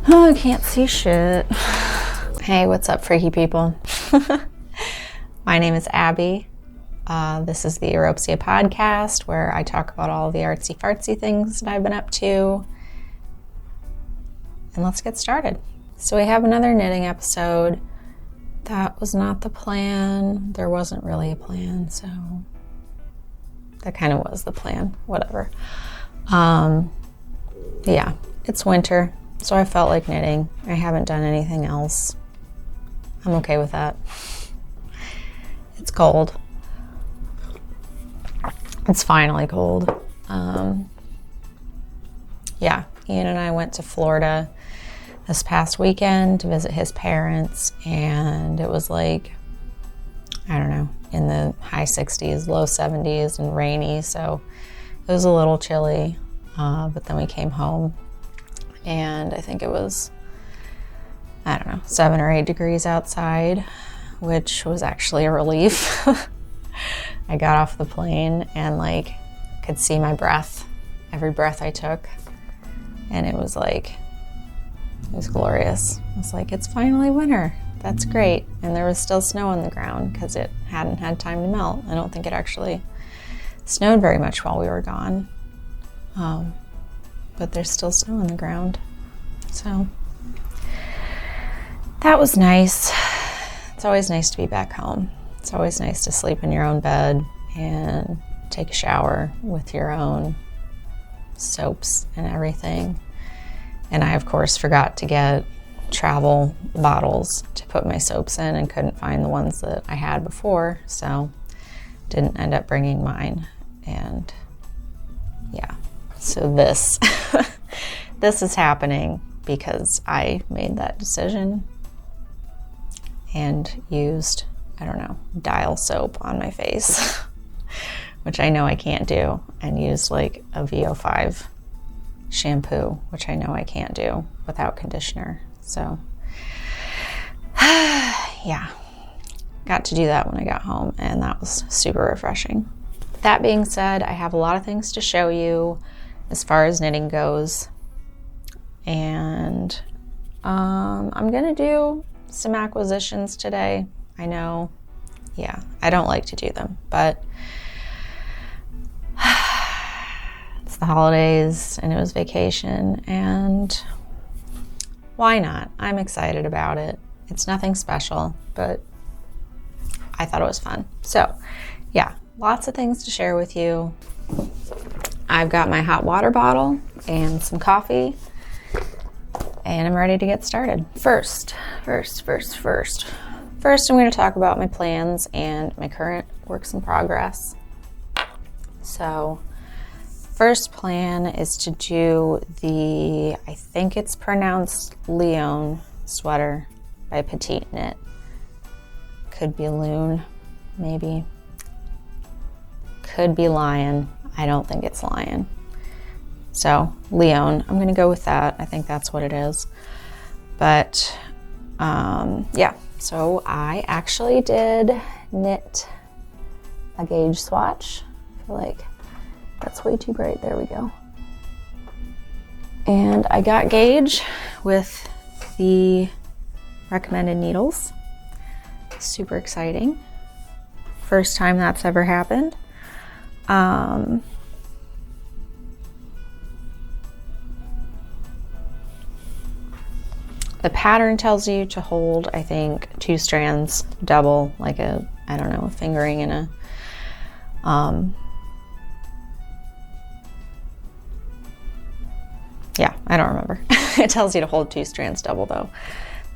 Oh, I can't see shit. Hey, what's up, freaky people? My name is Abby. This is the Aeropsia podcast where I talk about all the artsy fartsy things that I've been up to. And let's get started. So we have another knitting episode. That was not the plan. There wasn't really a plan, so that kind of was the plan. Whatever. Yeah, it's winter. So I felt like knitting. I haven't done anything else. I'm okay with that. It's cold. It's finally cold. Yeah, Ian and I went to Florida this past weekend to visit his parents, and it was like, I don't know, in the high 60s, low 70s, and rainy, so it was a little chilly, but then we came home. And I think it was, I don't know, 7 or 8 degrees outside, which was actually a relief. I got off the plane and like could see my breath, every breath I took. And it was glorious. I was like, it's finally winter. That's great. And there was still snow on the ground because it hadn't had time to melt. I don't think it actually snowed very much while we were gone. But there's still snow on the ground. So that was nice. It's always nice to be back home. It's always nice to sleep in your own bed and take a shower with your own soaps and everything. And I, of course, forgot to get travel bottles to put my soaps in and couldn't find the ones that I had before, so didn't end up bringing mine. And yeah. So this is happening because I made that decision and used, I don't know, dial soap on my face, which I know I can't do, and used like a VO5 shampoo, which I know I can't do without conditioner. So yeah, got to do that when I got home, and that was super refreshing. That being said, I have a lot of things to show you as far as knitting goes, and I'm gonna do some acquisitions today. I know, yeah, I don't like to do them, but it's the holidays and it was vacation, and why not? I'm excited about it. It's nothing special, but I thought it was fun. So yeah, lots of things to share with you. I've got my hot water bottle and some coffee, and I'm ready to get started. First, I'm going to talk about my plans and my current works in progress. So, first plan is to do the, I think it's pronounced Lyon Sweater by Petite knit. Could be Loon, maybe. Could be Lion. I don't think it's Lion. So Lyon, I'm gonna go with that. I think that's what it is. But yeah, so I actually did knit a gauge swatch. I feel like that's way too bright. There we go. And I got gauge with the recommended needles. Super exciting. First time that's ever happened. The pattern tells you to hold, I think, 2 strands double, like a, I don't know, a fingering and a, yeah, I don't remember. It tells you to hold 2 strands double though.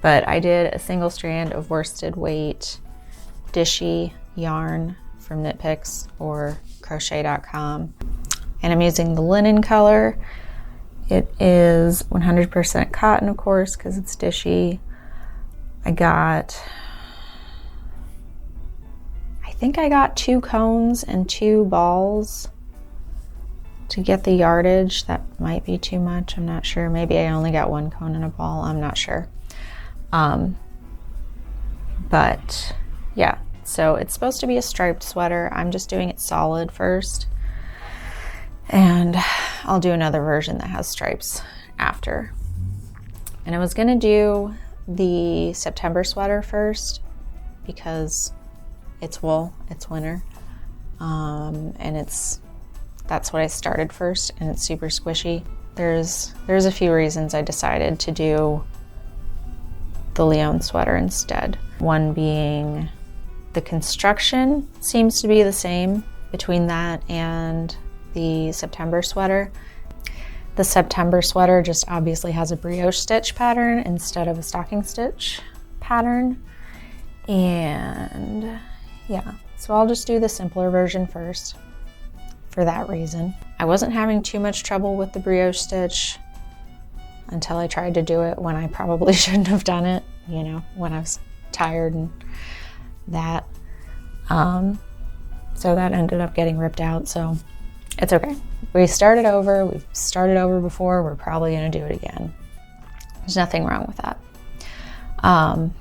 But I did a single strand of worsted weight Dishie yarn from Knit Picks or crochet.com, and I'm using the linen color. It is 100% cotton, of course, because it's Dishie. I think I got 2 cones and 2 balls to get the yardage. That might be too much, I'm not sure. Maybe I only got 1 cone and a ball, I'm not sure. But yeah, so it's supposed to be a striped sweater. I'm just doing it solid first, and I'll do another version that has stripes after. And I was gonna do the September sweater first because it's wool, it's winter. And that's what I started first, and it's super squishy. There's a few reasons I decided to do the Lyon sweater instead. One being the construction seems to be the same between that and the September sweater. The September sweater just obviously has a brioche stitch pattern instead of a stocking stitch pattern. And yeah, so I'll just do the simpler version first for that reason. I wasn't having too much trouble with the brioche stitch until I tried to do it when I probably shouldn't have done it, you know, when I was tired and that. So that ended up getting ripped out, so it's okay. We started over, we've started over before, we're probably gonna do it again. There's nothing wrong with that. And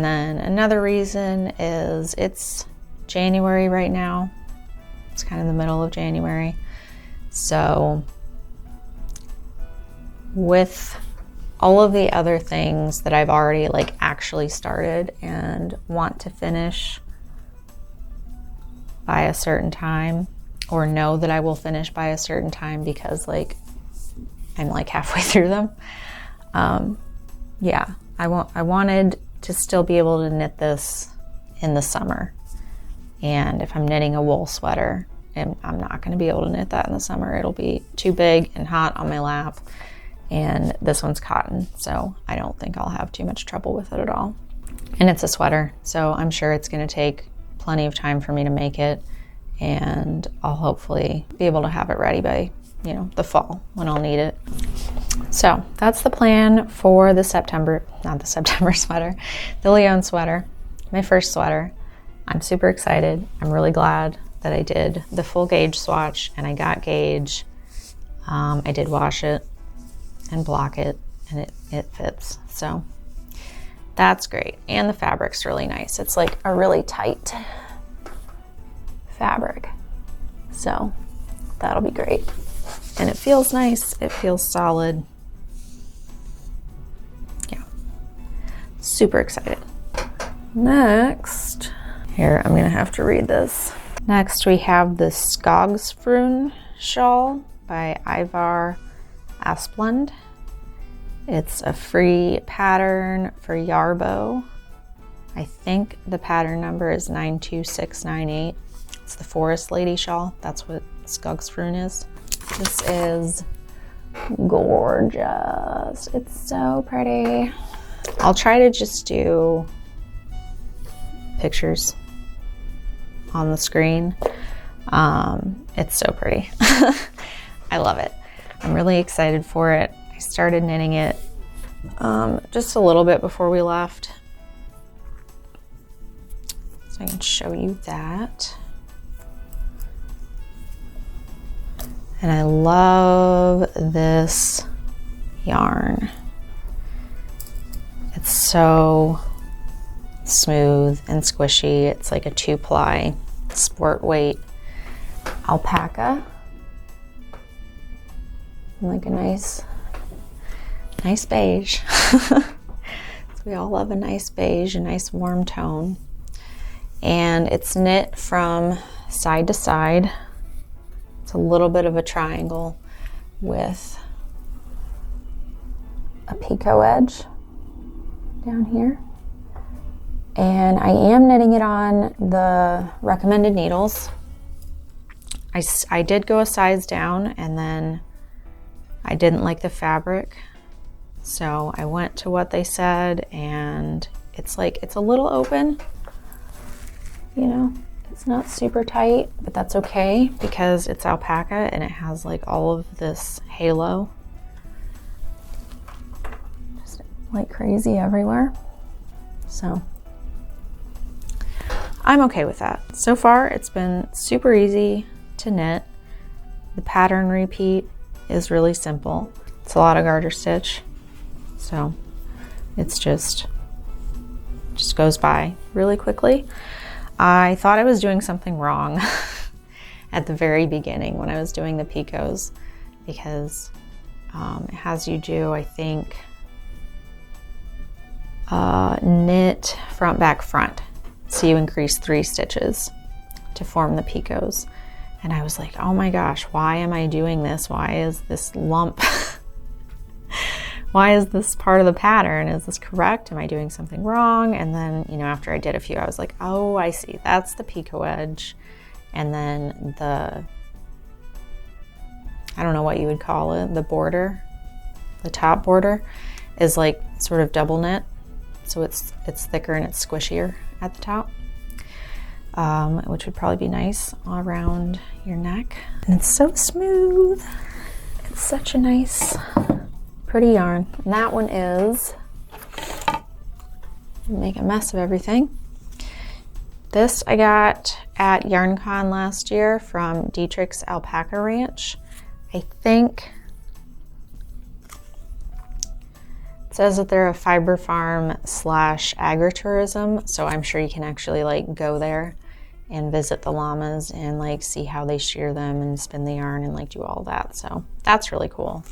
then another reason is it's January right now. It's kind of the middle of January. So with all of the other things that I've already like actually started and want to finish by a certain time, or know that I will finish by a certain time because like I'm like halfway through them. Yeah, I wanted to still be able to knit this in the summer. And if I'm knitting a wool sweater, I'm not going to be able to knit that in the summer. It'll be too big and hot on my lap. And this one's cotton, so I don't think I'll have too much trouble with it at all. And it's a sweater, so I'm sure it's going to take plenty of time for me to make it, and I'll hopefully be able to have it ready by, you know, the fall when I'll need it. So that's the plan for the not the September sweater, the Lyon sweater, my first sweater. I'm super excited. I'm really glad that I did the full gauge swatch and I got gauge. I did wash it and block it, and it fits. So that's great. And the fabric's really nice. It's like a really tight fabric. So that'll be great. And it feels nice. It feels solid. Yeah. Super excited. Next, here, I'm gonna have to read this. Next, we have the Skogsfrun shawl by Ivar Asplund. It's a free pattern for Yarbo. I think the pattern number is 92698. It's the Forest Lady shawl. That's what Skogsfrun is. This is gorgeous. It's so pretty. I'll try to just do pictures on the screen. It's so pretty. I love it. I'm really excited for it. I started knitting it just a little bit before we left. So I can show you that. And I love this yarn. It's so smooth and squishy. It's like a 2-ply sport weight alpaca. And like a nice beige. So we all love a nice beige, a nice warm tone. And it's knit from side to side. It's a little bit of a triangle with a picot edge down here. And I am knitting it on the recommended needles. I did go a size down, and then I didn't like the fabric. So I went to what they said, and it's like, it's a little open, you know, it's not super tight, but that's okay because it's alpaca and it has like all of this halo just like crazy everywhere. So I'm okay with that. So far, it's been super easy to knit. The pattern repeat is really simple. It's a lot of garter stitch. So it's just goes by really quickly. I thought I was doing something wrong at the very beginning when I was doing the picots, because It has you do, I think, knit front, back, front. So you increase 3 stitches to form the picots. And I was like, oh my gosh, why am I doing this? Why is this lump? Why is this part of the pattern? Is this correct? Am I doing something wrong? And then, you know, after I did a few, I was like, oh, I see. That's the picot edge. And then the, I don't know what you would call it, the border, the top border is like sort of double knit. So it's thicker and it's squishier at the top, which would probably be nice all around your neck. And it's so smooth. It's such a nice, pretty yarn. And that one is, make a mess of everything. This I got at YarnCon last year from Dietrich's Alpaca Ranch. I think it says that they're a fiber farm / agritourism, so I'm sure you can actually like go there and visit the llamas and like see how they shear them and spin the yarn and like do all that. So that's really cool.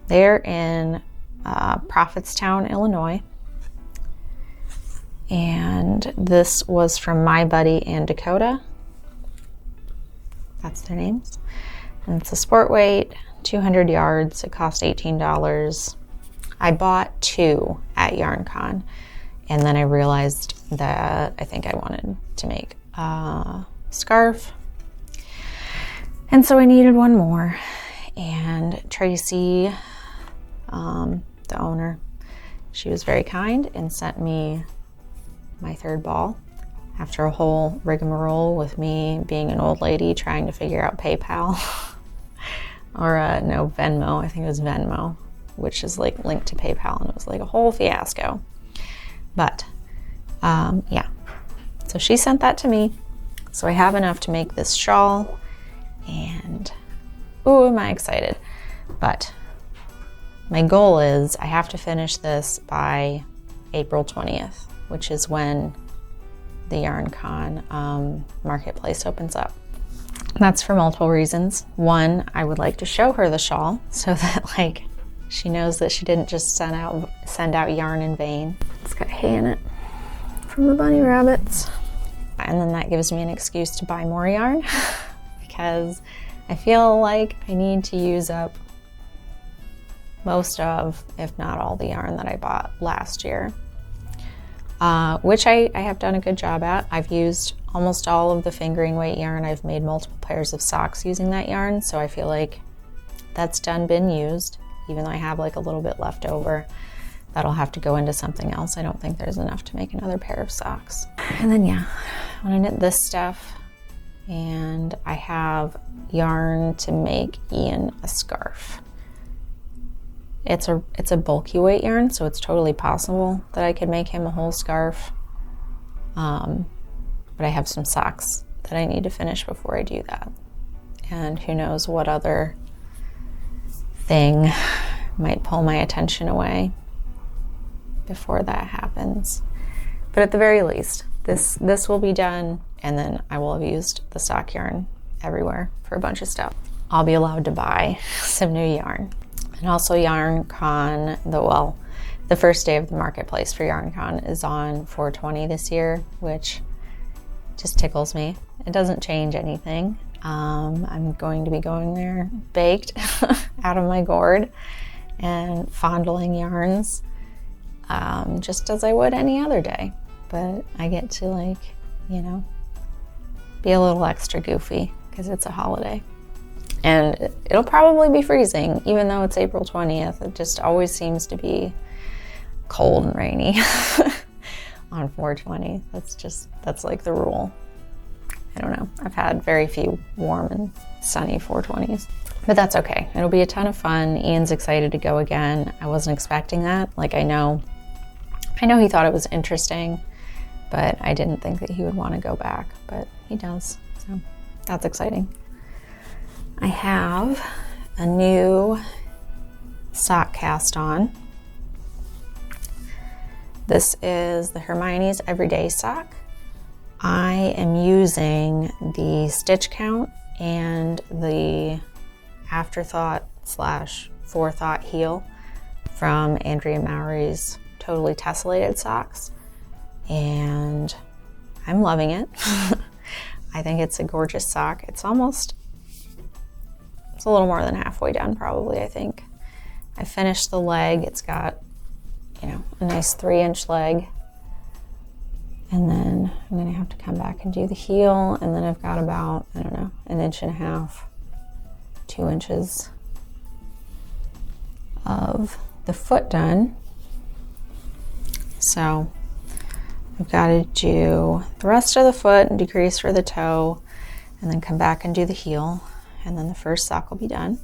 They're in Prophetstown, Illinois. And this was from My Buddy and Dakota. That's their names. And it's a sport weight, 200 yards. It cost $18. I bought 2 at YarnCon, and then I realized that I think I wanted to make a scarf. And so I needed one more. And Tracy, the owner, she was very kind and sent me my 3rd ball after a whole rigmarole with me being an old lady trying to figure out PayPal or no, Venmo. I think it was Venmo, which is like linked to PayPal, and it was like a whole fiasco. But yeah, so she sent that to me. So I have enough to make this shawl, and ooh, am I excited. But my goal is I have to finish this by April 20th, which is when the YarnCon marketplace opens up. That's for multiple reasons. One, I would like to show her the shawl so that like she knows that she didn't just send out yarn in vain. It's got hay in it from the bunny rabbits. And then that gives me an excuse to buy more yarn because I feel like I need to use up most of, if not all, the yarn that I bought last year. Which I have done a good job at. I've used almost all of the fingering weight yarn. I've made multiple pairs of socks using that yarn, so I feel like that's been used, even though I have like a little bit left over. That'll have to go into something else. I don't think there's enough to make another pair of socks. And then yeah, I'm gonna knit this stuff, and I have yarn to make Ian a scarf. It's a bulky weight yarn, so it's totally possible that I could make him a whole scarf. But I have some socks that I need to finish before I do that. And who knows what other thing might pull my attention away before that happens. But at the very least, this will be done, and then I will have used the sock yarn everywhere for a bunch of stuff. I'll be allowed to buy some new yarn. And also YarnCon, the first day of the marketplace for YarnCon is on 4/20 this year, which just tickles me. It doesn't change anything. I'm going to be going there baked out of my gourd and fondling yarns, just as I would any other day. But I get to, like, you know, be a little extra goofy because it's a holiday. And it'll probably be freezing, even though it's April 20th. It just always seems to be cold and rainy on 4/20. That's like the rule. I don't know. I've had very few warm and sunny 4/20s, but that's okay. It'll be a ton of fun. Ian's excited to go again. I wasn't expecting that. Like, I know he thought it was interesting, but I didn't think that he would want to go back, but he does. So that's exciting. I have a new sock cast on. This is the Hermione's Everyday Sock. I am using the stitch count and the afterthought / forethought heel from Andrea Mowry's Totally Tessellated Socks, and I'm loving it. I think it's a gorgeous sock. It's a little more than halfway done probably, I think. I finished the leg. It's got, you know, a nice 3-inch leg. And then I'm gonna have to come back and do the heel, and then I've got about, I don't know, 1.5 inches, 2 inches of the foot done. So I've got to do the rest of the foot and decrease for the toe, and then come back and do the heel, and then the first sock will be done.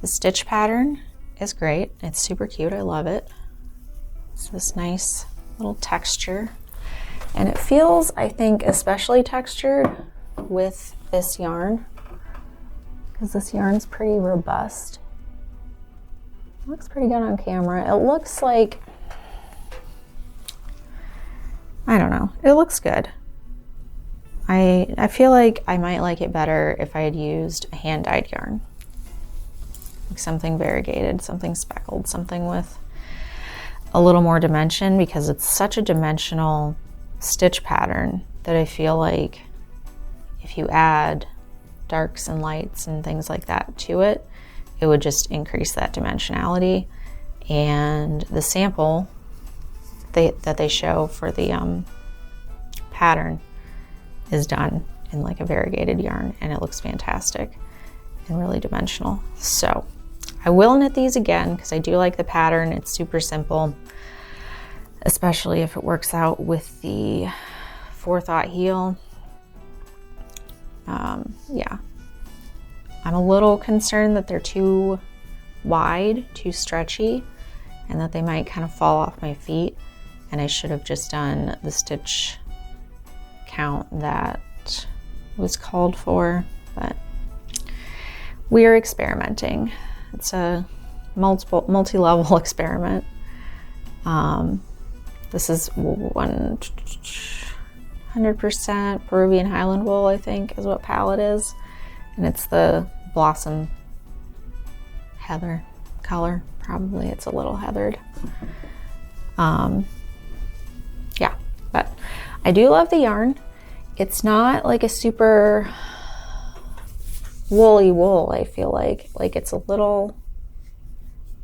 The stitch pattern is great. It's super cute. I love it. It's this nice little texture, and it feels, I think, especially textured with this yarn, because this yarn's pretty robust. It looks pretty good on camera. It looks like, I don't know, it looks good. I feel like I might like it better if I had used a hand-dyed yarn. Like something variegated, something speckled, something with a little more dimension, because it's such a dimensional stitch pattern that I feel like if you add darks and lights and things like that to it, it would just increase that dimensionality. And the sample that they show for the pattern is done in like a variegated yarn, and it looks fantastic and really dimensional. So I will knit these again because I do like the pattern. It's super simple, especially if it works out with the forethought heel. Yeah, I'm a little concerned that they're too wide, too stretchy, and that they might kind of fall off my feet, and I should have just done the stitch count that was called for, but we're experimenting. It's a multi-level experiment. This is 100% Peruvian Highland wool, I think, is what palette is, and it's the Blossom Heather color. Probably it's a little heathered. Yeah, but I do love the yarn. It's not like a super woolly wool, I feel like. Like it's a little,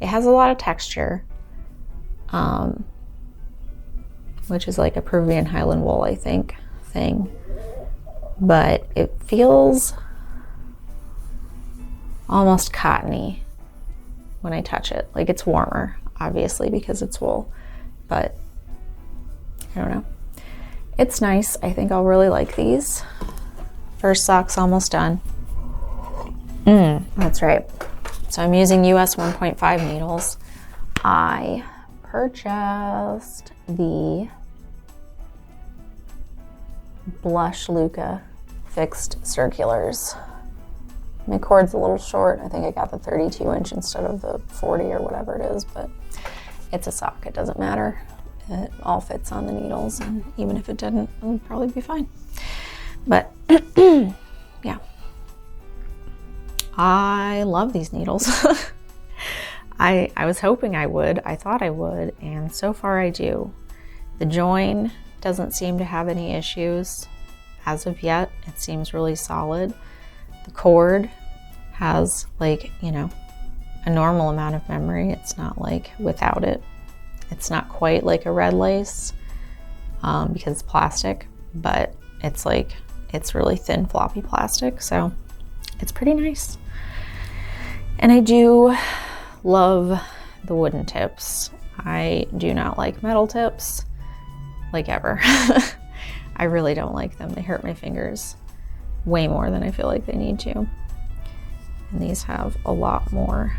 it has a lot of texture, which is like a Peruvian Highland wool, I think, thing. But it feels almost cottony when I touch it. Like it's warmer, obviously, because it's wool, but I don't know. It's nice. I think I'll really like these. First sock's almost done. That's right. So I'm using US 1.5 needles. I purchased the Blush Lykke fixed circulars. My cord's a little short. I think I got the 32-inch instead of the 40 or whatever it is, but it's a sock. It doesn't matter. It all fits on the needles, and even if it didn't, it would probably be fine. But yeah, I love these needles. I was hoping I would. I thought I would, and so far I do. The join doesn't seem to have any issues as of yet. It seems really solid. The cord has, like, you know, a normal amount of memory. It's not like without it. It's not quite like a red lace because it's plastic, but it's like, it's really thin floppy plastic, so it's pretty nice. And I do love the wooden tips. I do not like metal tips, like ever. I really don't like them. They hurt my fingers way more than I feel like they need to. And these have a lot more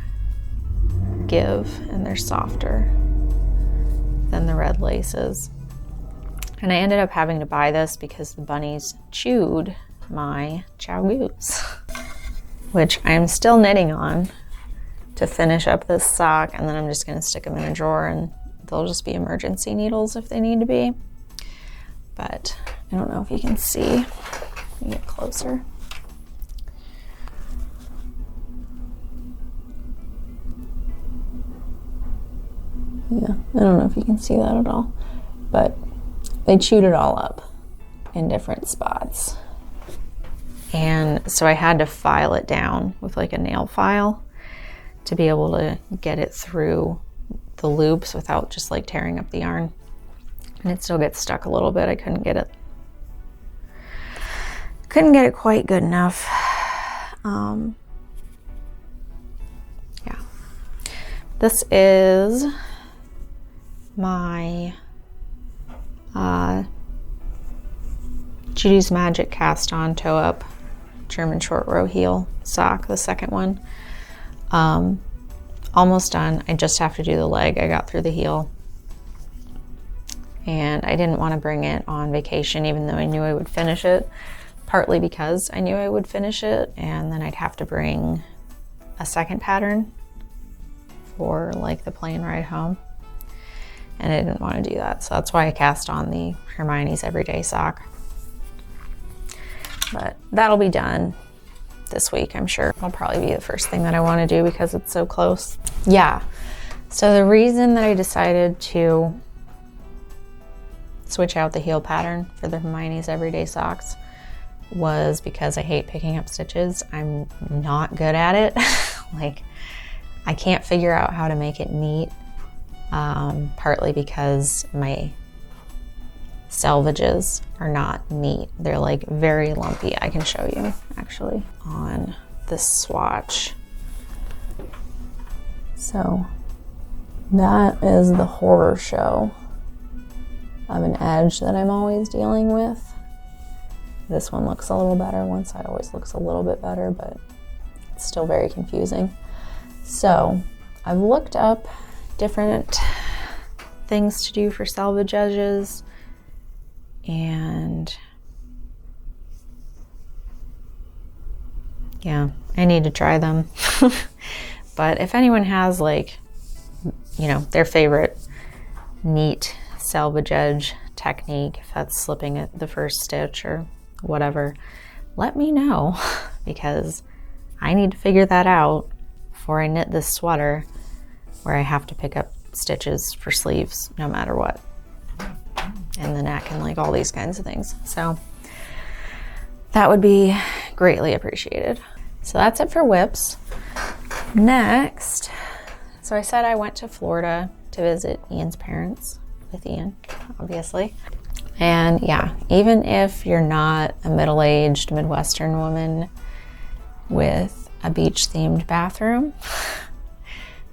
give, and they're softer than the red laces. And I ended up having to buy this because the bunnies chewed my chow goose, which I'm still knitting on to finish up this sock, and then I'm just gonna stick them in a drawer and they'll just be emergency needles if they need to be. But I don't know if you can see. Let me get closer. Yeah, I don't know if you can see that at all, but they chewed it all up in different spots. And so I had to file it down with like a nail file to be able to get it through the loops without just like tearing up the yarn. And it still gets stuck a little bit. I couldn't get it quite good enough. Yeah. This is my Judy's Magic cast on toe up German short row heel sock, the second one. Almost done. I just have to do the leg. I got through the heel. And I didn't want to bring it on vacation even though I knew I would finish it. Partly because I knew I would finish it and then I'd have to bring a second pattern for like the plane ride home. And I didn't want to do that. So that's why I cast on the Hermione's Everyday sock. But that'll be done this week, I'm sure. It'll probably be the first thing that I want to do because it's so close. Yeah. So the reason that I decided to switch out the heel pattern for the Hermione's Everyday socks was because I hate picking up stitches. I'm not good at it. Like, I can't figure out how to make it neat. Partly because my selvages are not neat. They're like very lumpy. I can show you actually on this swatch. So that is the horror show of an edge that I'm always dealing with. This one looks a little better. One side always looks a little bit better, but it's still very confusing. So I've looked up different things to do for selvage edges, and yeah, I need to try them. But if anyone has like, you know, their favorite neat selvage edge technique, if that's slipping at the first stitch or whatever, let me know, because I need to figure that out before I knit this sweater where I have to pick up stitches for sleeves no matter what, and the neck and like all these kinds of things. So that would be greatly appreciated. So that's it for whips. Next, so I said I went to Florida to visit Ian's parents with Ian, obviously. And yeah, even if you're not a middle-aged Midwestern woman with a beach-themed bathroom,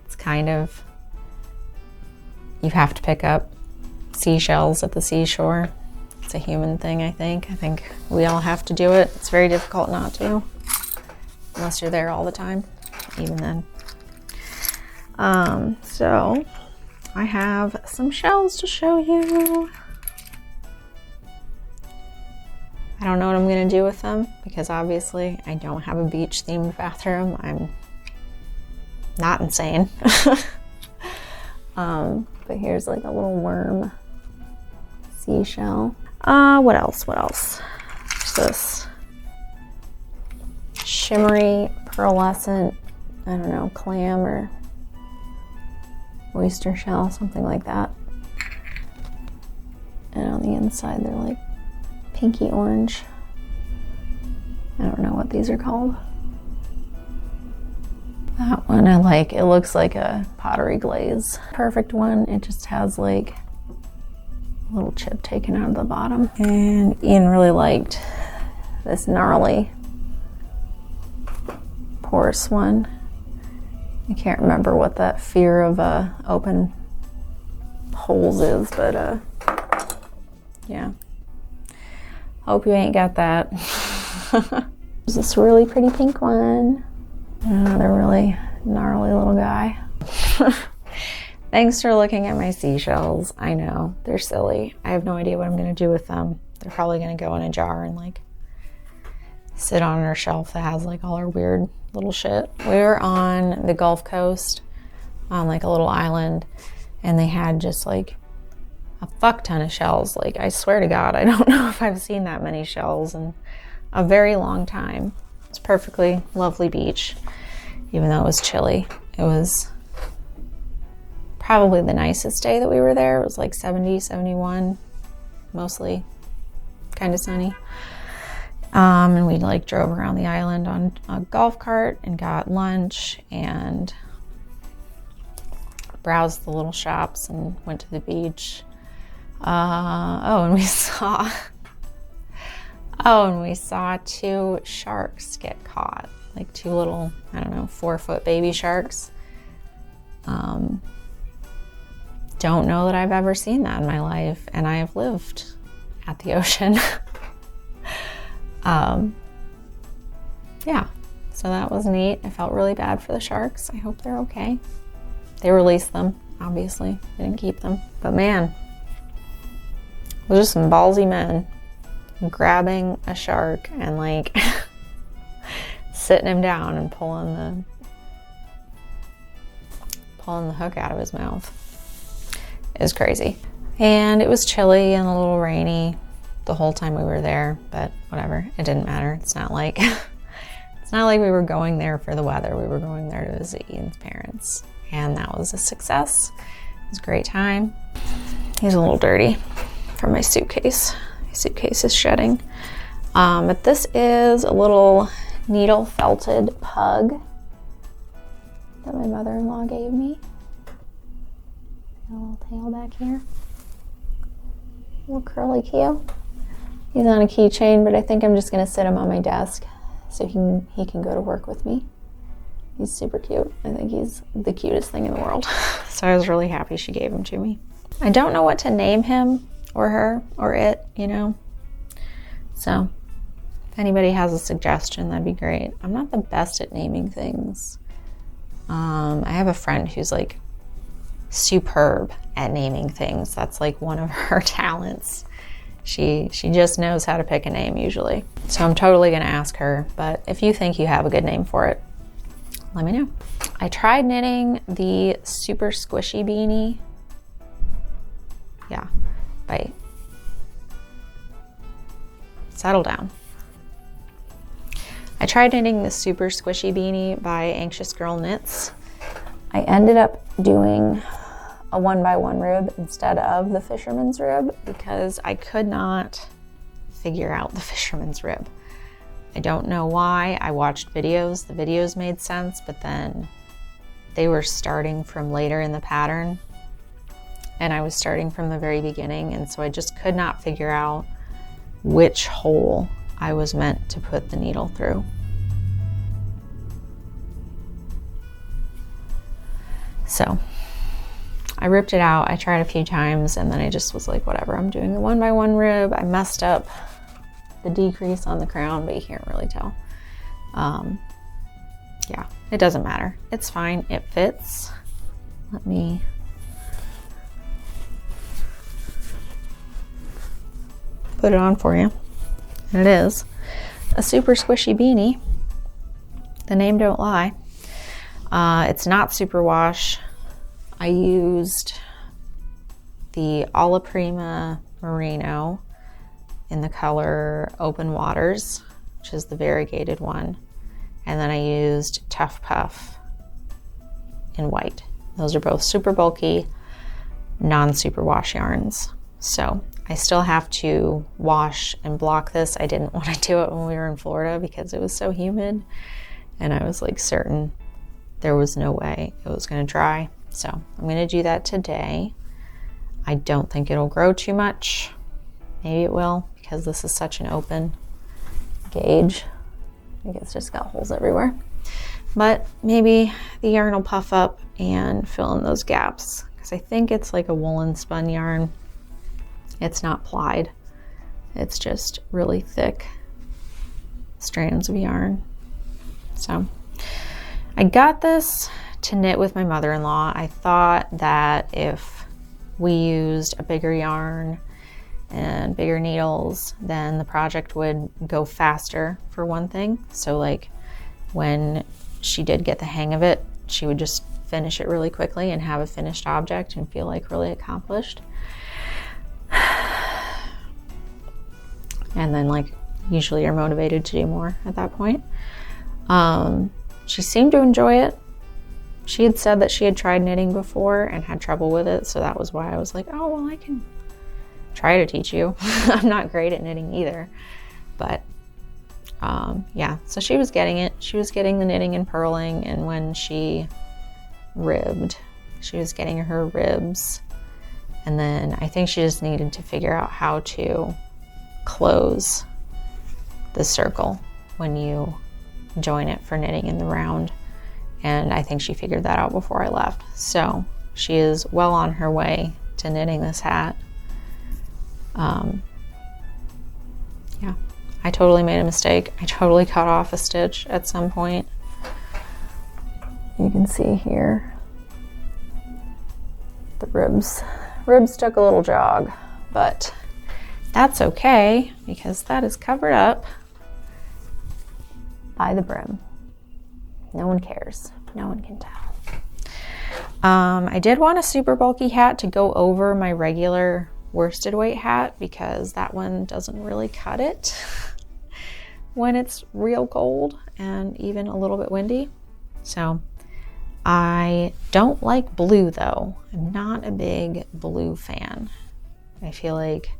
it's kind of, you have to pick up seashells at the seashore. It's a human thing, I think. I think we all have to do it. It's very difficult not to, unless you're there all the time, even then. So I have some shells to show you. I don't know what I'm gonna do with them because obviously I don't have a beach themed bathroom. I'm not insane. But here's like a little worm seashell. What else? There's this shimmery pearlescent, I don't know, clam or oyster shell, something like that. And on the inside they're like pinky orange. I don't know what these are called. That one I like. It looks like a pottery glaze. Perfect one. It just has like a little chip taken out of the bottom. And Ian really liked this gnarly porous one. I can't remember what that fear of open holes is, but yeah. Hope you ain't got that. There's this really pretty pink one. Another really gnarly little guy. Thanks for looking at my seashells. I know, they're silly. I have no idea what I'm gonna do with them. They're probably gonna go in a jar and like sit on our shelf that has like all our weird little shit. We were on the Gulf Coast on like a little island, and they had just like a fuck ton of shells. Like, I swear to God, I don't know if I've seen that many shells in a very long time. It's perfectly lovely beach, even though it was chilly. It was probably the nicest day that we were there. It was like 70, 71, mostly kind of sunny. And we like drove around the island on a golf cart and got lunch and browsed the little shops and went to the beach. And we saw 2 sharks get caught, like 2 little, I don't know, 4-foot baby sharks. Don't know that I've ever seen that in my life, and I have lived at the ocean. Yeah, so that was neat. I felt really bad for the sharks. I hope they're okay. They released them, obviously. They didn't keep them. But man, it was just some ballsy men grabbing a shark and like sitting him down and pulling the hook out of his mouth. It was crazy. And it was chilly and a little rainy the whole time we were there, but whatever, it didn't matter. It's not like we were going there for the weather. We were going there to visit Ian's parents, and that was a success. It was a great time. He's a little dirty from my suitcase. My suitcase is shedding. But this is a little needle felted pug that my mother-in-law gave me. Got a little tail back here. A little curly cue. He's on a keychain, but I think I'm just gonna sit him on my desk so he can go to work with me. He's super cute. I think he's the cutest thing in the world. So I was really happy she gave him to me. I don't know what to name him or her or it, you know. So if anybody has a suggestion, that'd be great. I'm not the best at naming things. I have a friend who's like superb at naming things. That's like one of her talents. She just knows how to pick a name usually. So I'm totally gonna ask her, but if you think you have a good name for it, let me know. I tried knitting the super squishy beanie. Yeah, bite. Settle down. I tried knitting the super squishy beanie by Anxious Girl Knits. I ended up doing a 1x1 rib instead of the fisherman's rib because I could not figure out the fisherman's rib. I don't know why. I watched videos. The videos made sense, but then they were starting from later in the pattern and I was starting from the very beginning, and so I just could not figure out which hole I was meant to put the needle through. So I ripped it out. I tried a few times and then I just was like, whatever, I'm doing the 1x1 rib. I messed up the decrease on the crown, but you can't really tell. Yeah, it doesn't matter. It's fine. It fits. Let me put it on for you. And it is a super squishy beanie. The name don't lie. It's not superwash. I used the Alla Prima Merino in the color Open Waters, which is the variegated one. And then I used Tough Puff in white. Those are both super bulky, non-superwash yarns. So I still have to wash and block this. I didn't want to do it when we were in Florida because it was so humid and I was like certain there was no way it was going to dry. So I'm going to do that today. I don't think it'll grow too much. Maybe it will because this is such an open gauge. I think it's just got holes everywhere. But maybe the yarn will puff up and fill in those gaps because I think it's like a woolen spun yarn. It's not plied. It's just really thick strands of yarn. So I got this to knit with my mother-in-law. I thought that if we used a bigger yarn and bigger needles, then the project would go faster for one thing. So like when she did get the hang of it, she would just finish it really quickly and have a finished object and feel like really accomplished. And then like usually you're motivated to do more at that point. She seemed to enjoy it. she had said that she had tried knitting before and had trouble with it, so that was why I was like, oh, well, I can try to teach you. I'm not great at knitting either, but yeah, so she was getting it. She was getting the knitting and purling, and when she ribbed, she was getting her ribs, and then I think she just needed to figure out how to close the circle when you join it for knitting in the round, and I think she figured that out before I left. So she is well on her way to knitting this hat. Yeah, I totally made a mistake. I totally cut off a stitch at some point. You can see here the ribs took a little jog, but that's okay because that is covered up by the brim. No one cares. No one can tell. I did want a super bulky hat to go over my regular worsted weight hat because that one doesn't really cut it when it's real cold and even a little bit windy. So I don't like blue though. I'm not a big blue fan. I feel like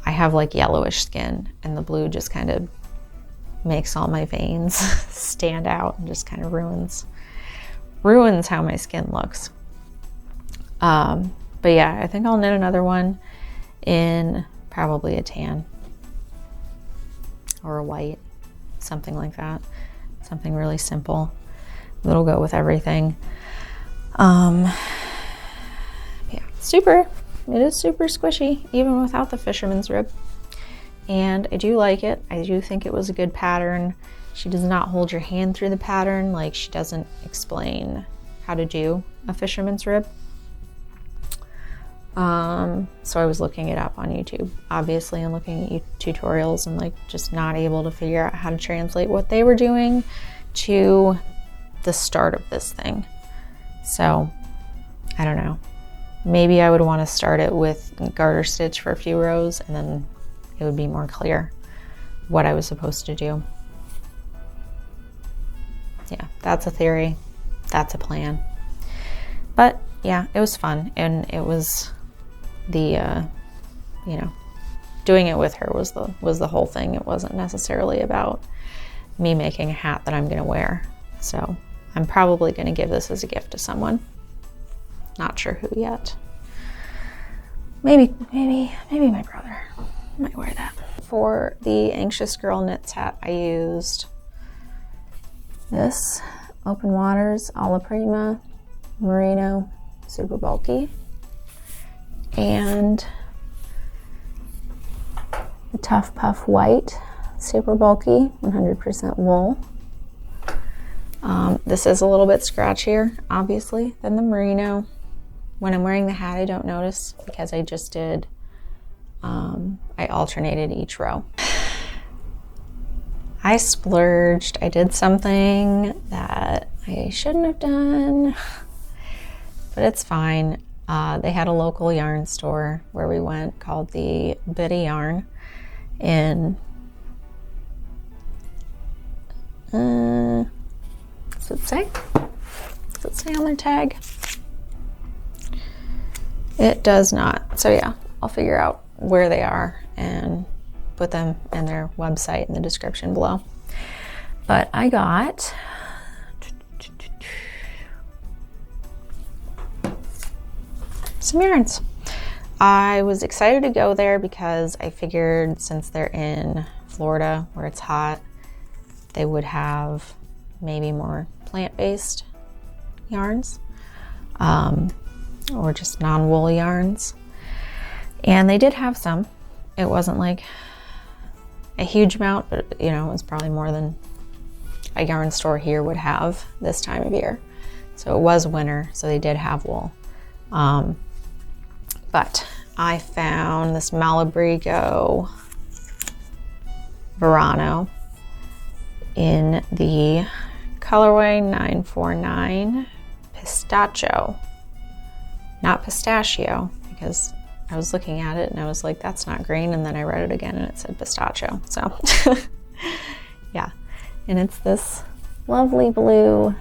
I have like yellowish skin and the blue just kind of makes all my veins stand out and just kind of ruins how my skin looks. But yeah, I think I'll knit another one in probably a tan or a white, something like that. Something really simple that'll go with everything. Yeah, it is super squishy even without the fisherman's rib. And I do like it. I do think it was a good pattern. She does not hold your hand through the pattern. Like, she doesn't explain how to do a fisherman's rib. So I was looking it up on YouTube, obviously, and looking at tutorials and like just not able to figure out how to translate what they were doing to the start of this thing. So I don't know. Maybe I would want to start it with garter stitch for a few rows and then it would be more clear what I was supposed to do. Yeah, that's a theory. That's a plan. But yeah, it was fun, and it was the you know, doing it with her was the whole thing. It wasn't necessarily about me making a hat that I'm gonna wear. So I'm probably gonna give this as a gift to someone. Not sure who yet. Maybe my brother might wear that. For the Anxious Girl Knits hat, I used this Open Waters Alla Prima Merino super bulky and the Tough Puff White super bulky 100% wool. This is a little bit scratchier, obviously, than the merino. When I'm wearing the hat, I don't notice because I just did, I alternated each row. I splurged. I did something that I shouldn't have done, but it's fine. They had a local yarn store where we went called the Bit of Yarn in, does it say? Does it say on their tag? It does not. So yeah, I'll figure out where they are and put them in their website in the description below. But I got some yarns. I was excited to go there because I figured since they're in Florida where it's hot, they would have maybe more plant-based yarns. Or just non-wool yarns. And they did have some. It wasn't like a huge amount, but you know, it was probably more than a yarn store here would have this time of year. So it was winter, so they did have wool. But I found this malabrigo verano in the colorway 949 pistacho. Not pistachio, because I was looking at it and I was like, that's not green, and then I read it again and it said pistachio. So yeah, and it's this lovely blue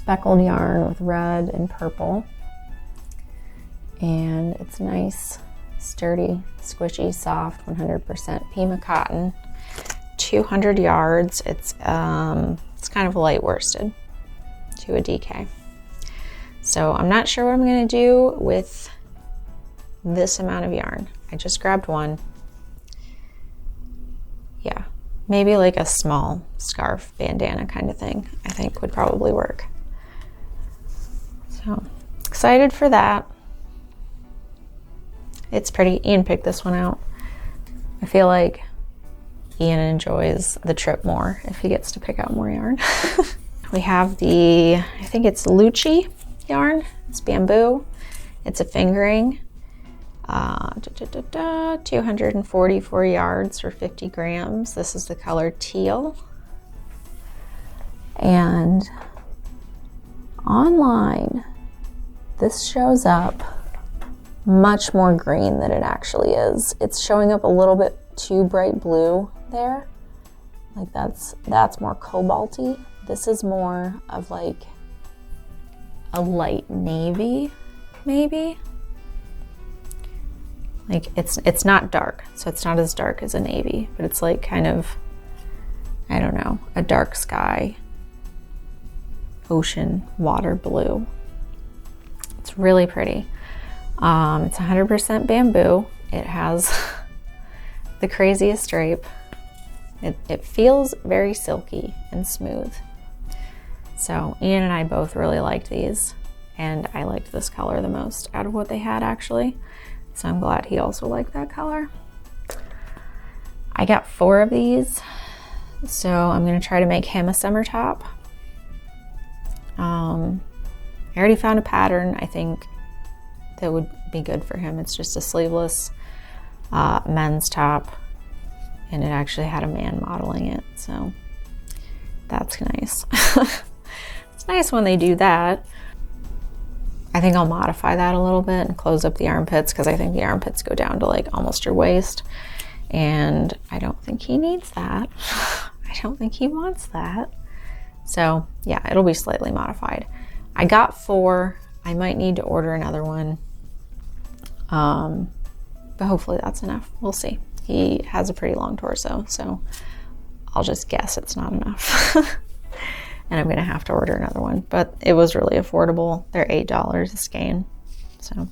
speckled yarn with red and purple. And it's nice, sturdy, squishy, soft, 100% Pima cotton. 200 yards. It's kind of light worsted to a DK. So I'm not sure what I'm going to do with this amount of yarn. I just grabbed one. Yeah, maybe like a small scarf bandana kind of thing, I think would probably work. So excited for that. It's pretty. Ian picked this one out. I feel like Ian enjoys the trip more if he gets to pick out more yarn. We have the, I think it's Lucci yarn. It's bamboo. It's a fingering. 244 yards for 50 grams. This is the color teal. And online, this shows up much more green than it actually is. It's showing up a little bit too bright blue there. Like that's more cobalty. This is more of like a light navy, maybe. Like it's not dark, so it's not as dark as a navy, but it's like kind of, I don't know, a dark sky, ocean, water blue. It's really pretty. It's 100% bamboo. It has the craziest drape. It feels very silky and smooth. So Ian and I both really liked these, and I liked this color the most out of what they had actually. So I'm glad he also liked that color. I got 4 of these, so I'm gonna try to make him a summer top. I already found a pattern I think that would be good for him. It's just a sleeveless men's top, and it actually had a man modeling it, so that's nice. It's nice when they do that. I think I'll modify that a little bit and close up the armpits, because I think the armpits go down to like almost your waist, and I don't think he needs that. I don't think he wants that. So yeah, it'll be slightly modified. I got 4. I might need to order another one, but hopefully that's enough. We'll see. He has a pretty long torso, so I'll just guess it's not enough. And I'm gonna have to order another one, but it was really affordable. They're $8 a skein, so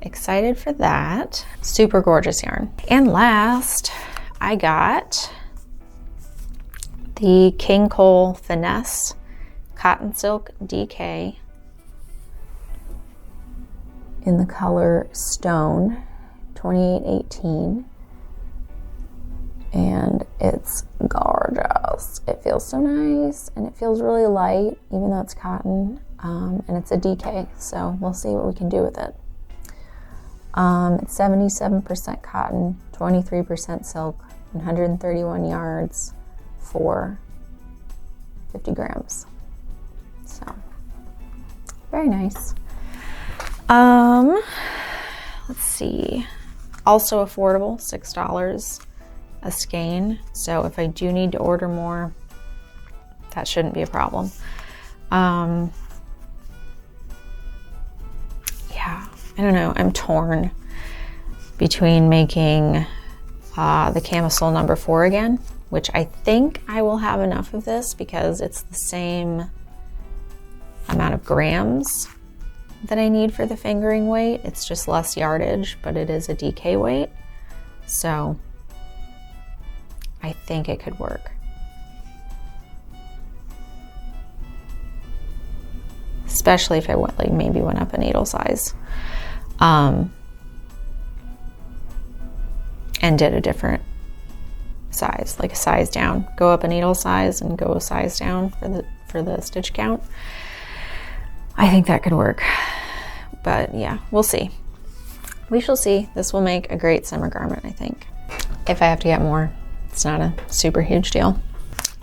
excited for that. Super gorgeous yarn. And last, I got the King Cole Finesse Cotton Silk DK in the color Stone, 2818. And it's gorgeous. It feels so nice, and it feels really light, even though it's cotton, and it's a DK, so we'll see what we can do with it. It's 77% cotton, 23% silk, 131 yards for 50 grams. So, very nice. Let's see. Also affordable, $6 a skein. So if I do need to order more, that shouldn't be a problem. Yeah, I don't know. I'm torn between making the camisole number 4 again, which I think I will have enough of this because it's the same amount of grams that I need for the fingering weight. It's just less yardage, but it is a DK weight. So I think it could work. Especially if I went, like, maybe went up a needle size. And did a different size, like a size down. Go up a needle size and go a size down for the stitch count. I think that could work. But yeah, we'll see. We shall see. This will make a great summer garment, I think. If I have to get more, it's not a super huge deal.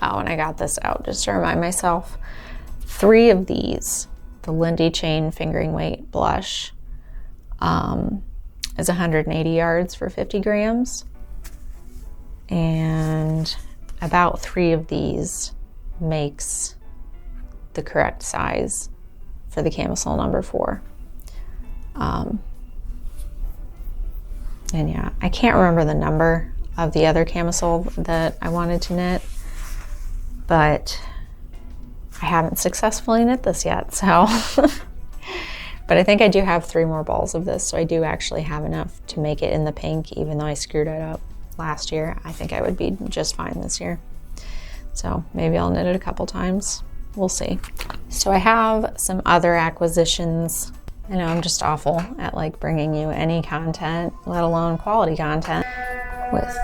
Oh, and I got this out just to remind myself. 3 of these, the Lindy Chain Fingering Weight Blush, is 180 yards for 50 grams. And about 3 of these makes the correct size for the camisole number 4. And yeah, I can't remember the number of the other camisole that I wanted to knit, but I haven't successfully knit this yet, so. But I think I do have 3 more balls of this, so I do actually have enough to make it in the pink, even though I screwed it up last year. I think I would be just fine this year. So maybe I'll knit it a couple times. We'll see. So I have some other acquisitions. I know I'm just awful at like bringing you any content, let alone quality content with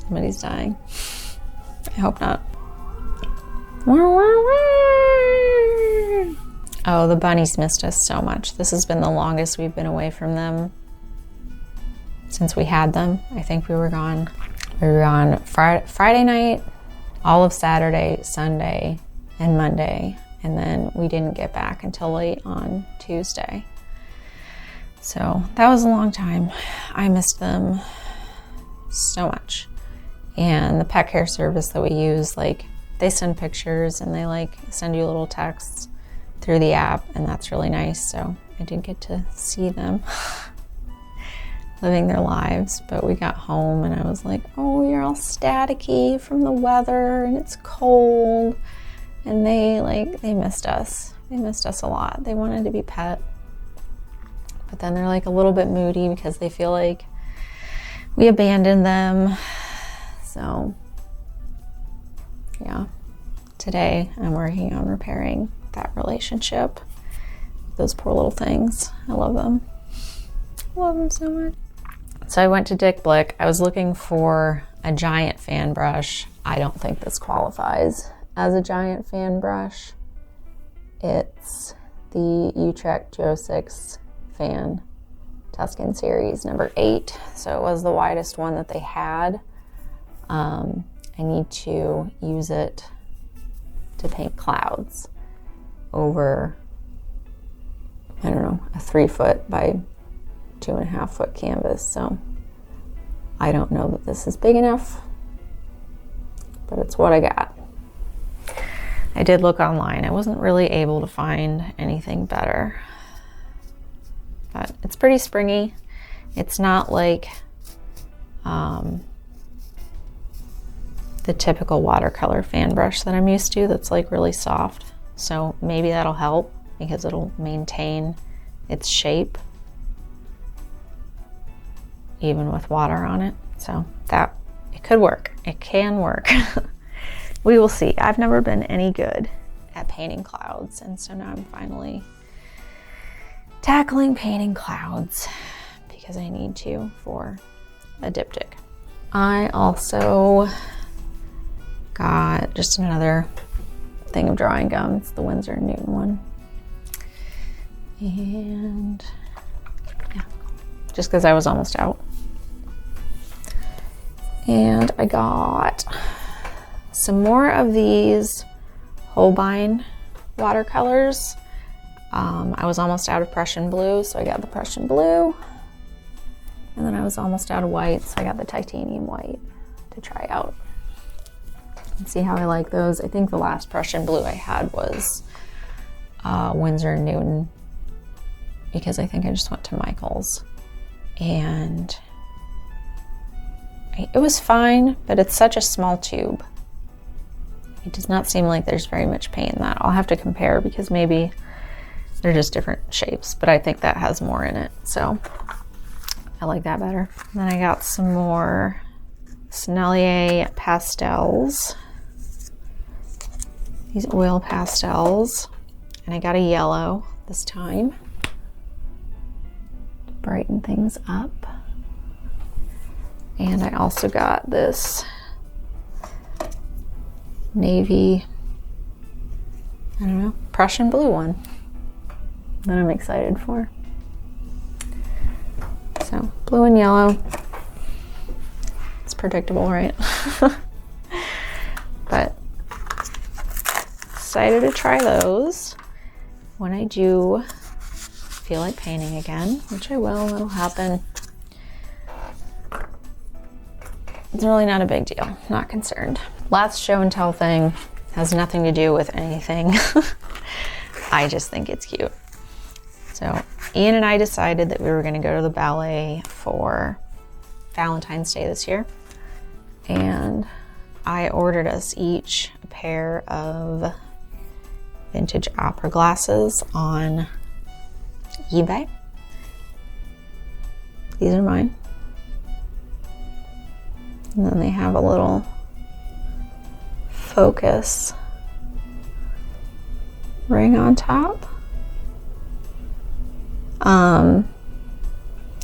somebody's dying. I hope not. Oh, the bunnies missed us so much. This has been the longest we've been away from them since we had them. I think we were gone Friday night, all of Saturday, Sunday, and Monday, and then we didn't get back until late on Tuesday. So that was a long time. I missed them so much. And the pet care service that we use, like, they send pictures and they like send you little texts through the app, and that's really nice. So I did get to see them living their lives, but we got home and I was like, oh, you're all staticky from the weather and it's cold. And they missed us. They missed us a lot. They wanted to be pet, but then they're like a little bit moody because they feel like we abandoned them. So yeah, today I'm working on repairing that relationship. Those poor little things. I love them. I love them so much. So I went to Dick Blick. I was looking for a giant fan brush. I don't think this qualifies as a giant fan brush. It's the Utrecht Joe 6 fan Tuscan series number 8. So it was the widest one that they had. I need to use it to paint clouds over, I don't know, a 3-foot by 2.5-foot canvas. So I don't know that this is big enough, but it's what I got. I did look online. I wasn't really able to find anything better, but it's pretty springy. It's not like the typical watercolor fan brush that I'm used to that's like really soft. So maybe that'll help because it'll maintain its shape even with water on it. So that, it could work. It can work. We will see. I've never been any good at painting clouds, and so now I'm finally tackling painting clouds because I need to for a diptych. I also got just another thing of drawing gum. It's the Winsor & Newton one. And yeah, just because I was almost out. And I got some more of these Holbein watercolors. I was almost out of Prussian blue, so I got the Prussian blue. And then I was almost out of white, so I got the titanium white to try out and see how I like those. I think the last Prussian blue I had was Winsor & Newton, because I think I just went to Michael's, and it was fine, but it's such a small tube. It does not seem like there's very much paint in that. I'll have to compare because maybe they're just different shapes, but I think that has more in it, so I like that better. And then I got some more Sennelier pastels, these oil pastels, and I got a yellow this time to brighten things up. And I also got this navy, I don't know, Prussian blue one that I'm excited for. So blue and yellow. It's predictable, right? But excited to try those when I do feel like painting again, which I will. It'll happen it's really not a big deal. Not concerned. Last show and tell thing has nothing to do with anything. I just think it's cute. So Ian and I decided that we were going to go to the ballet for Valentine's Day this year. And I ordered us each a pair of vintage opera glasses on eBay. These are mine. And then they have a little focus ring on top.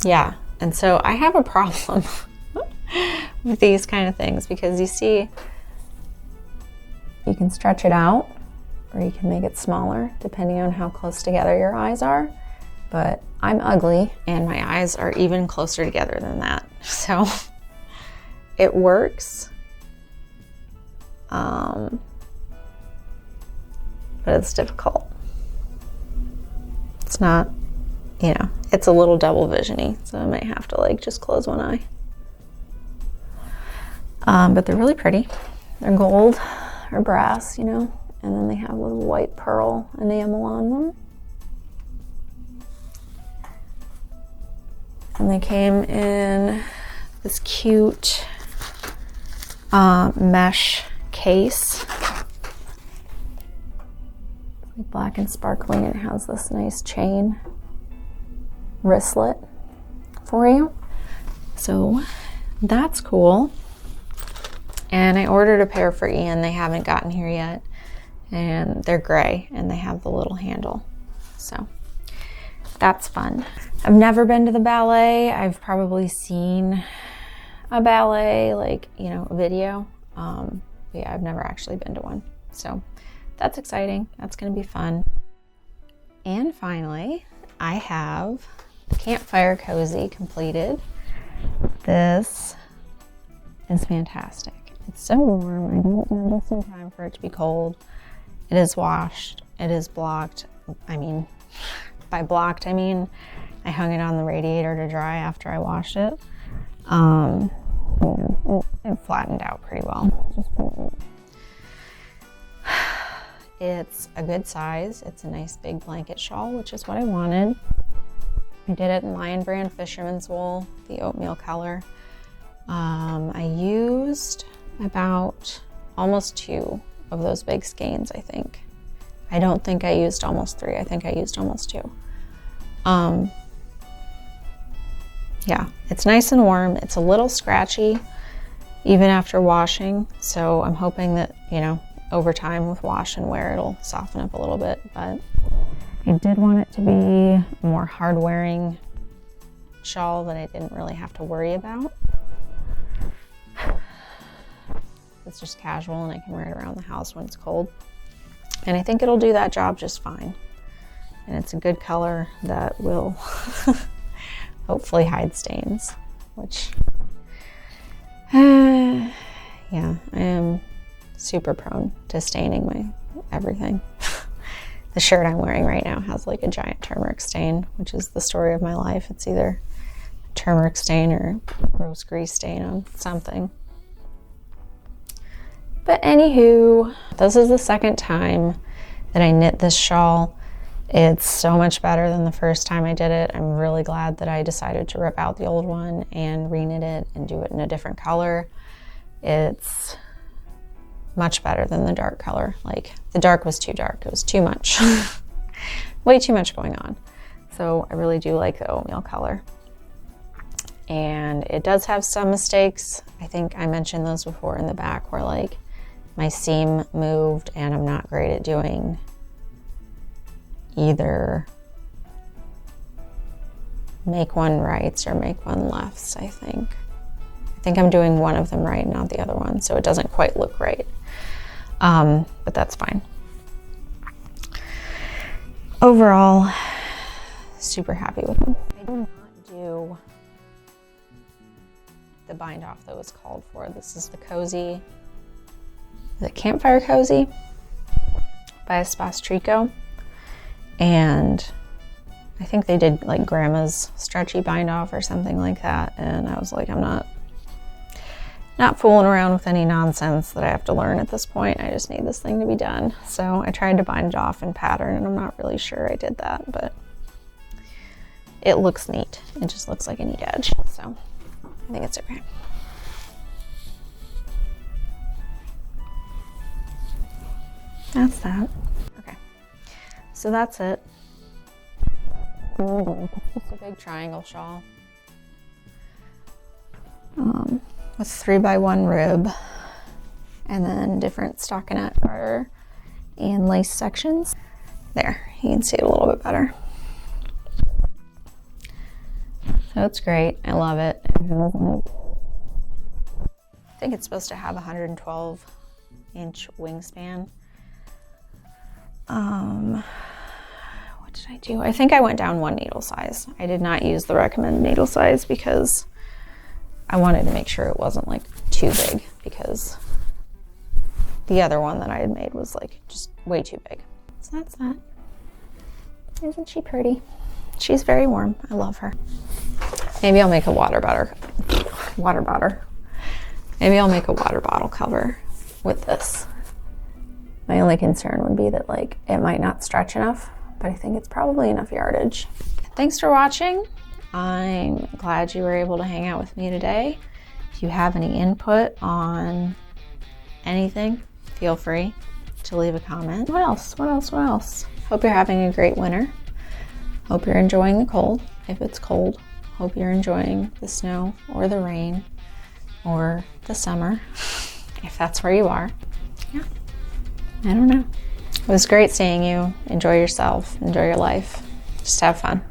Yeah, and so I have a problem with these kind of things because you see, you can stretch it out or you can make it smaller depending on how close together your eyes are. But I'm ugly and my eyes are even closer together than that. So it works. But it's difficult. It's not, you know, it's a little double vision-y, so I might have to like just close one eye. But they're really pretty. They're gold or brass, you know, and then they have a little white pearl enamel on them. And they came in this cute mesh case. Black and sparkling, and it has this nice chain wristlet for you. So that's cool. And I ordered a pair for Ian. They haven't gotten here yet. And they're gray and they have the little handle. So that's fun. I've never been to the ballet. I've probably seen a ballet, like, you know, a video. But yeah, I've never actually been to one. So that's exciting. That's going to be fun. And finally, I have the Campfire Cozy completed. This is fantastic. It's so warm. I got it done just in time for it to be cold. It is washed. It is blocked. I mean, by blocked, I mean I hung it on the radiator to dry after I washed it. It flattened out pretty well. It's a good size. It's a nice big blanket shawl, which is what I wanted. I did it in Lyon brand fisherman's wool, the oatmeal color. I used about almost 2 of those big skeins, I think. I don't think I used almost 3. I think I used almost 2. Yeah, it's nice and warm. It's a little scratchy even after washing. So I'm hoping that, you know, over time with wash and wear, it'll soften up a little bit, but I did want it to be a more hard wearing shawl that I didn't really have to worry about. It's just casual and I can wear it around the house when it's cold. And I think it'll do that job just fine. And it's a good color that will hopefully hide stains, which, yeah, I am super prone to staining my everything. The shirt I'm wearing right now has like a giant turmeric stain, which is the story of my life. It's either a turmeric stain or gross grease stain on something. But anywho, this is the second time that I knit this shawl. It's so much better than the first time I did it. I'm really glad that I decided to rip out the old one and reknit it and do it in a different color. It's much better than the dark color. Like, the dark was too dark. It was too much. Way too much going on. So I really do like the oatmeal color. And it does have some mistakes. I think I mentioned those before in the back where like my seam moved, and I'm not great at doing either make one rights or make one lefts, I think. I think I'm doing one of them right, not the other one, so it doesn't quite look right. But that's fine. Overall, super happy with them. I did not do the bind off that was called for. This is the Cozy, the Campfire Cozy by Espace Tricot. And I think they did like grandma's stretchy bind off or something like that. And I was like, I'm not not fooling around with any nonsense that I have to learn at this point. I just need this thing to be done. So I tried to bind it off in pattern, and I'm not really sure I did that, but it looks neat. It just looks like a neat edge, so I think it's okay. That's that. Okay, so that's it. Just a big triangle shawl. With 3x1 rib, and then different stockinette garter and lace sections. There, you can see it a little bit better. So it's great. I love it. I think it's supposed to have a 112-inch wingspan. What did I do? I think I went down 1 needle size. I did not use the recommended needle size because I wanted to make sure it wasn't like too big, because the other one that I had made was like just way too big. So that's that. Isn't she pretty? She's very warm. I love her. Maybe I'll make a water bottle. Maybe I'll make a water bottle cover with this. My only concern would be that like it might not stretch enough, but I think it's probably enough yardage. Thanks for watching. I'm glad you were able to hang out with me today. If you have any input on anything, feel free to leave a comment. What else? Hope you're having a great winter. Hope you're enjoying the cold, if it's cold. Hope you're enjoying the snow or the rain or the summer, if that's where you are. Yeah, I don't know. It was great seeing you. Enjoy yourself, enjoy your life. Just have fun.